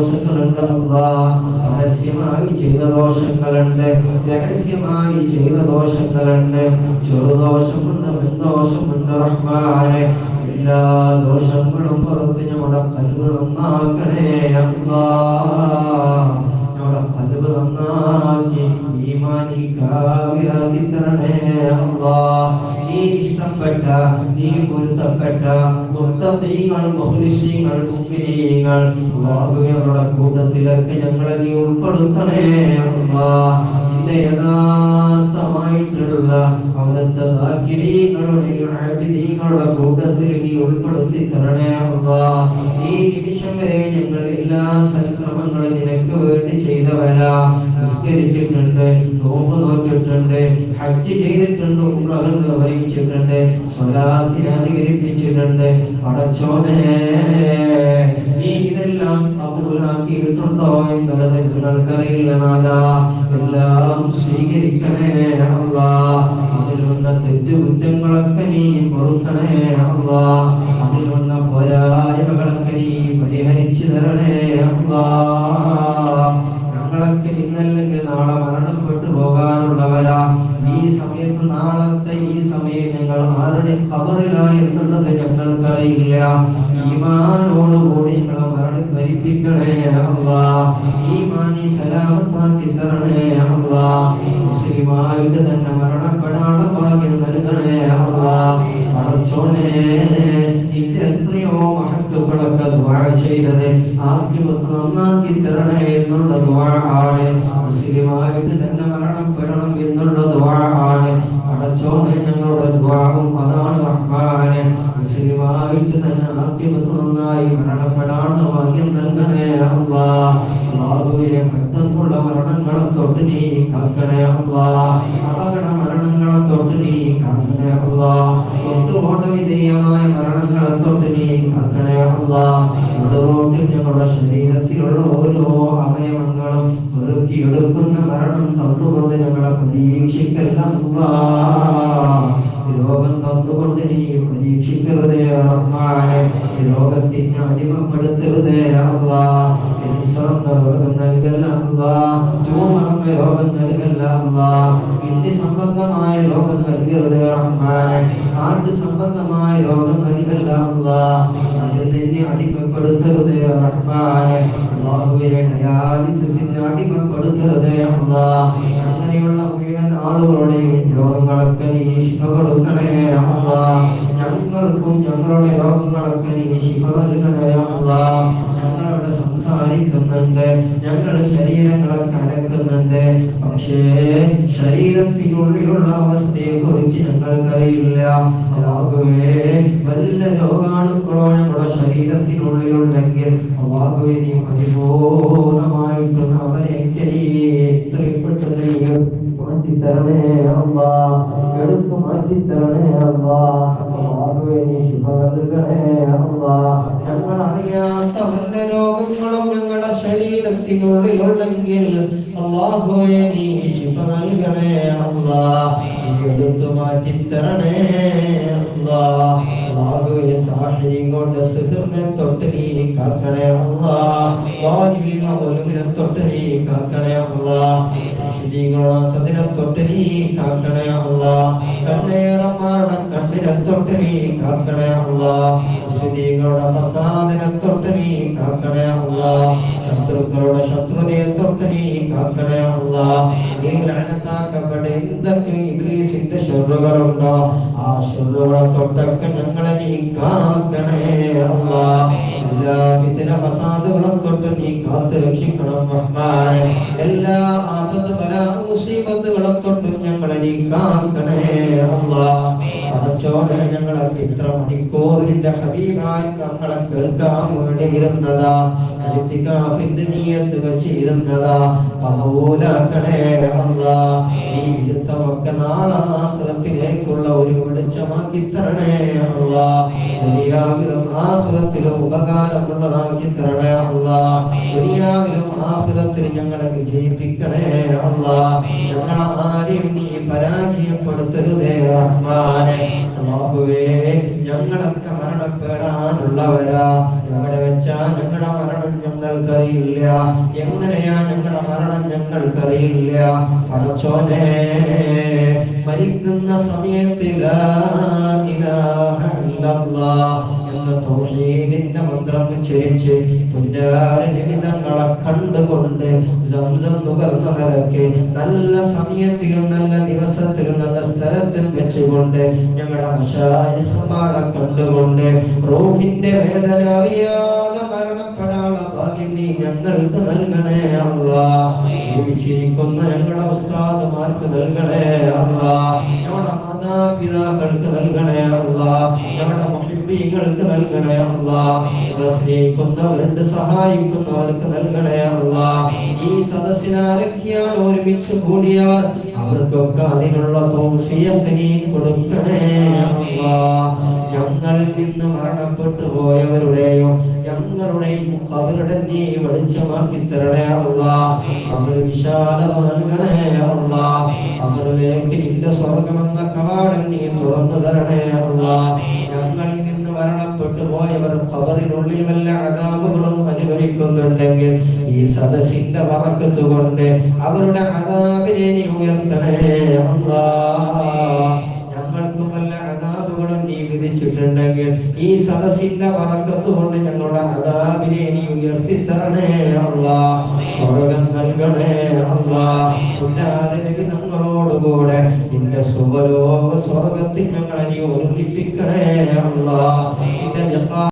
ദോഷങ്ങളുണ്ട് അല്ലാഹ്. രഹസ്യമായി ചെയ്ത ദോഷങ്ങളുണ്ട്, രഹസ്യമായി ചെയ്ത ദോഷങ്ങളുണ്ട്. ചെറുദോഷമുണ്ട്, വൻദോഷമുണ്ട് റഹ്മാനെ. എല്ലാ ദോഷങ്ങളും പുറത്ത് നമ്മുടെ ഖൽബ് നന്നാക്കണേ അല്ലാഹ്. നമ്മുടെ ഖൽബ് നന്നാക്കി ഈമാനി കാവിലാക്കി തരണേ അല്ലാഹ്. നീ ഇഷ്ടപ്പെട്ട, നീ പൊരുത്തപ്പെട്ട മുത്തഖീങ്ങൾ, മുഖ്ലിസീങ്ങൾ, മുഅ്മിനീങ്ങൾ അല്ലാഹുവിന്റെ കൂട്ടത്തിലൊക്കെ ഞങ്ങളെ നീ ഉൾപ്പെടുത്തണേ അല്ലാഹ്. നിന്റെ യഥാർത്ഥമായിട്ടുള്ള അവിടുത്തെ ദാകിരീങ്ങളുടെ ആബിദീങ്ങളുടെ കൂട്ടത്തിൽ നീ ഉൾപ്പെടുത്തി തരണേ അല്ലാഹ്. ഈ നിമിഷം വരെ ഞങ്ങൾ എല്ലാ സൽക്രമങ്ങളും നിനക്ക് വേണ്ടി ചെയ്തവരാ. നിസ്കരിച്ചിട്ടുണ്ട്, നോമ്പ് നോറ്റിട്ടുണ്ട്, ഹജ്ജ് ചെയ്തിട്ടുണ്ട്, ഉംറകൾ നിർവഹിച്ചിട്ടുണ്ട്, സ്വലാത്തിനെ അധികരിപ്പിച്ചിട്ടുണ്ട്. പടച്ചോനെ, നീ ഇതെല്ലാം കബൂലാക്കിയിട്ടുണ്ടോ എന്നുള്ളത് നിങ്ങൾക്കറിയില്ല നാഥാ. എല്ലാം സ്വീകരിക്കണേ അല്ലാഹ്. അതിൽ വന്ന തെറ്റുകുറ്റങ്ങളൊക്കെ നീ പൊറുക്കണേ അല്ലാഹ്. അതിൽ വന്ന പോരായ്മകളൊക്കെ നീ പരിഹരിച്ചു തരണേ അല്ലാഹ്. ഞങ്ങളൊക്കെ ഇന്നല്ലെങ്കിൽ നാളെ മരണപ്പെട്ടു പോകാനുള്ളവരാ. ഈ സമയത്ത്, നാളത്തെ ഈ സമയം ഞങ്ങൾ ആരുടെ ഖബറിലായെന്നുള്ളത് ഞങ്ങൾക്കറിയില്ല. ഈമാനോടുകൂടി ഞങ്ങളെ മരിപ്പിക്കണേ അല്ലാഹ്. ഈമാനി സലാമത്താക്കി തരണേ അല്ലാഹ്. മുസ്ലിമായിട്ട് തന്നെ മരണപ്പെടാനുള്ള ഭാഗ്യം നൽകണേ അല്ലാഹ്. പടച്ചോനെ, നിന്റെ എത്രയോ മഹത്തുക്കളൊക്കെ ദുആ ചെയ്തത് ആഖിബത്ത് നന്നാക്കി തരണേ എന്നുള്ള ദുആ ആണ്. മുസ്ലിമായിട്ട് തന്നെ മരണപ്പെടണം എന്നുള്ള ദുആ ആണ്. പടച്ചോനെ, ഞങ്ങളുടെ ദുആവും അതാണ് റഹ്മാനെ. മുസ്ലിമായിട്ട് തന്നെ ആഖിബത്ത് നന്നായി മരണപ്പെടാനുള്ള ഭാഗ്യം നൽകണേ അല്ലാഹ്. അല്ലാഹുവേ, പെട്ടെന്നുള്ള മരണങ്ങളെ തൊട്ട് നീ കാക്കണേ അല്ലാഹ്. അപകട മരണങ്ങളെ തൊട്ട് നീ കാക്കണേ അല്ലാഹ്. വിധേയമായ മരണങ്ങളെ തൊട്ട് നീ കാക്കണേ അല്ലാഹ്. റോട്ടിൽ ഞങ്ങളുടെ ശരീരത്തിലുള്ള ഓരോ അവയവങ്ങളും പെറുക്കിയെടുക്കുന്ന മരണം തന്നുകൊണ്ട് ഞങ്ങളെ പരീക്ഷിക്കല്ല അല്ലാഹ്. രോഗം തന്നുകൊണ്ട് നീ പരീക്ഷിക്കരുതേ റഹ്മാനെ. രോഗത്തിന് അടിമപ്പെടുത്തരുതേ അല്ലാഹ്. ക്യാൻസർ രോഗം നൽകല്ല അല്ലാഹ്. ട്യൂമർ രോഗം നൽകല്ല അല്ലാഹ്. കിഡ്നി സംബന്ധമായ രോഗം നൽകരുതേ റഹ്മാനെ. ഹാർട്ട് സംബന്ധമായ രോഗം നൽകല്ല അല്ലാഹ്. അതിനെ അടിമപ്പെടുത്തരുതേ റഹ്മാനെ. അല്ലാഹുവേ, ഡയാലിസിസിന് അടിമപ്പെടുത്തരുതേ അല്ലാഹ്. അങ്ങനെയുള്ള മുഴുവൻ ആളുകളുടെയും രോഗങ്ങളൊക്കെ നീ ശിഫ കൊടുക്കണേ അല്ലാഹ്. ഞങ്ങൾക്കും ഞങ്ങളുടെ രോഗങ്ങളൊക്കെ നീ ശിഫ നൽകണേ അല്ലാഹ്. ഞങ്ങളിവിടെ സംസാരിക്കുന്നുണ്ട്, ഞങ്ങളുടെ ശരീരങ്ങളൊക്കെ അനക്കുന്നുണ്ട്, പക്ഷേ ശരീരത്തിനുള്ളിലുള്ള അവസ്ഥയെ കുറിച്ച് ഞങ്ങൾക്കറിയില്ല. അല്ലാഹുവേ, വല്ല രോഗാണുക്കളോ നമ്മുടെ ശരീരത്തിനുള്ളിലുണ്ടെങ്കിൽ അല്ലാഹുവേ, നീ പരിപൂർണമായിട്ടും അവരെയൊക്കെ നീ എത്രയും പെട്ടെന്ന് മാറ്റി തരണേ അല്ലാഹ്. എടുത്തു മാറ്റി തരണേ അല്ലാഹ്. അല്ലാഹുവേ, നീ ശിഫ നൽകണേ അല്ലാഹ്. ഞങ്ങൾ അറിയാത്ത വല്ല രോഗങ്ങളും ഞങ്ങളുടെ ശരീരത്തിനുള്ളിലുണ്ടെങ്കിൽ അല്ലാഹുവേ, നീ ശിഫ നൽകണേ അല്ലാഹ്. നീ എടുത്തു മാറ്റി തരണേ അല്ലാഹ്. അല്ലാഹുവേ, സാഹിരികളുടെ സിഹറിനെ തൊട്ട് നീ കാക്കണേ അല്ലാഹ്. വാജിബിനെ തൊട്ട് നീ കാക്കണേ അല്ലാഹ്. മുശ്രിക്കുകളുടെ തൊട്ട് നീ കാക്കണേ അല്ലാഹ്. കണ്ണേറന്മാരുടെ കണ്ണിനെ തൊട്ട് നീ കാക്കണേ അല്ലാഹ്. മുശ്രിക്കുകളുടെ ഫസാദിനെ തൊട്ട് നീ കാക്കണേ അല്ലാഹ്. ശത്രുക്കളുടെ ശത്രുതയെ തൊട്ട് നീ കാക്കണേ അല്ലാഹ്. നീ ലഅനത്താക്കപ്പെട്ട എന്തൊക്കെ ഇബ്ലീസിന്റെ ശത്രുക്കളുണ്ടോ ആ ശത്രുക്കളെ തൊട്ടൊക്കെ ഞങ്ങളെ നീ കാക്കണേ അല്ലാഹ്. എല്ലാ ഫിത്ന ഫസാദുകളെ തൊട്ട് നീ കാത്തു രക്ഷിക്കണം റഹ്മാനെ. എല്ലാ ആഫത്ത് ബലാ മുസീബത്തുകളെ തൊട്ട് ഞങ്ങളെ നീ കാക്കണേ അല്ലാഹ്. പടച്ചോനെ, ഞങ്ങളൊക്കെ ഇത്ര മണിക്കൂർ നിന്റെ ഹബീബായ തങ്ങളെ കേൾക്കാൻ വേണ്ടി ഇരുന്നതാ, ഇഅ്തികാഫിന്റെ നിയ്യത്ത് വെച്ച് ഇരുന്നതാ. കബൂലാക്കണേ അല്ലാഹ്. ഈ ഇരുത്തമൊക്കെ നാളെ ആഖിറത്തിലേക്കുള്ള ഒരു വെളിച്ചമാക്കി തരണേ അല്ലാഹ്. ദുനിയാവിലും ആഖിറത്തിലും ഉപകാരമുള്ളതാക്കി വെളിച്ചമാക്കി തരണേ അല്ലാഹ്. ദുനിയാവിലും ആഖിറത്തിലും ഞങ്ങളെ വിജയിപ്പിക്കണേ അല്ലാഹ്. ഞങ്ങളെ ആരെയും നീ പരാജയപ്പെടുത്തരുതേ റഹ്മാനെ. അല്ലാഹുവേ ഞങ്ങളൊക്കെ മരണപ്പെടാനുള്ളവരാ. എവിടെ വെച്ചാ ഞങ്ങളുടെ മരണം ഞങ്ങൾക്കറിയില്ല, എങ്ങനെയാ ഞങ്ങളുടെ മരണം ഞങ്ങൾക്കറിയില്ല. പടച്ചോനെ മരിക്കുന്ന സമയത്ത് ലാ ഇലാഹ ഇല്ലല്ലാഹ് എന്ന തൗഹീദിന്റെ മന്ത്രം ഉച്ചരിച്ച് പുന്നാര നിമിതങ്ങളെ കണ്ടുകൊണ്ട് സംസം നുകർന്ന നിലയ്ക്ക് നല്ല സമയത്തിലും നല്ല ദിവസത്തിലും നല്ല സ്ഥലത്തിലും വെച്ചുകൊണ്ട് ഞങ്ങളുടെ മശായിഖ്മാരെ കണ്ടുകൊണ്ട് റൂഹിന്റെ വേദന അറിയാതെ മരണപ്പെടാനുള്ള ഭാഗ്യം നീ ഞങ്ങൾക്ക് നൽകണേ അല്ലാഹ്. ജീവിച്ചിരിക്കുന്ന ഞങ്ങളുടെ ഉസ്താദുമാർക്ക് നൽകണേ അല്ലാഹ്. ഞങ്ങളുടെ മാതാപിതാക്കൾക്ക് നൽകണേ അല്ലാഹ്. ഞങ്ങളുടെ മുഹിബ്ബീങ്ങൾക്ക് നൽകണേ അല്ലാഹ്. ഞങ്ങളെ സ്നേഹിക്കുന്നവരുണ്ട്, സഹായിക്കുന്നവർക്ക് നൽകണേ അല്ലാഹ്. ഈ സദസ്സിനാരൊക്കെയാണ് ഒരുമിച്ച് കൂടിയവർ അവർക്കൊക്കെ അതിനുള്ള തൗഫീഖ് നീ കൊടുക്കണേ അല്ലാഹ്. ഞങ്ങളിൽ നിന്ന് മരണപ്പെട്ടു പോയവരുടെയും ഞങ്ങളുടെയും അവരുടെ നീ വെളിച്ചമാക്കി തരണേ അല്ലാഹ്. അവർ വിശാലത നൽകണേ അല്ലാഹ്. അവരിലേക്ക് നിന്റെ സ്വർഗമെന്ന കവാടം നീ തുറന്നു തരണേ അല്ലാഹ്. ഞങ്ങളിൽ നിന്ന് മരണപ്പെട്ടു പോയവർ ഖബറിനുള്ളിൽ വല്ല അദാബുകളും അനുഭവിക്കുന്നുണ്ടെങ്കിൽ ഈ സദസ്സിന്റെ ബറക്കത്ത് കൊണ്ട് അവരുടെ അദാബിനെ നീ ഉയർത്തണേ അല്ലാഹ്. ഞങ്ങൾക്കും വല്ല അദാബുകളും നീ വിധിച്ചിട്ടുണ്ടെങ്കിൽ ഈ സദസ്സിന്റെ ബറക്കത്ത് കൊണ്ട് ഞങ്ങളുടെ അദാബിനെ നീ ഉയർത്തി തരണേ അല്ലാഹ്. സ്വർഗം നൽകണേ അല്ലാഹ്. പുന്നാരനബി ഞങ്ങളോടുകൂടെ നിന്റെ സുഖലോക സ്വർഗത്തിൽ ഞങ്ങളെ നീ ഒരുമിപ്പിക്കണേ അല്ലാഹ്. നിന്റെ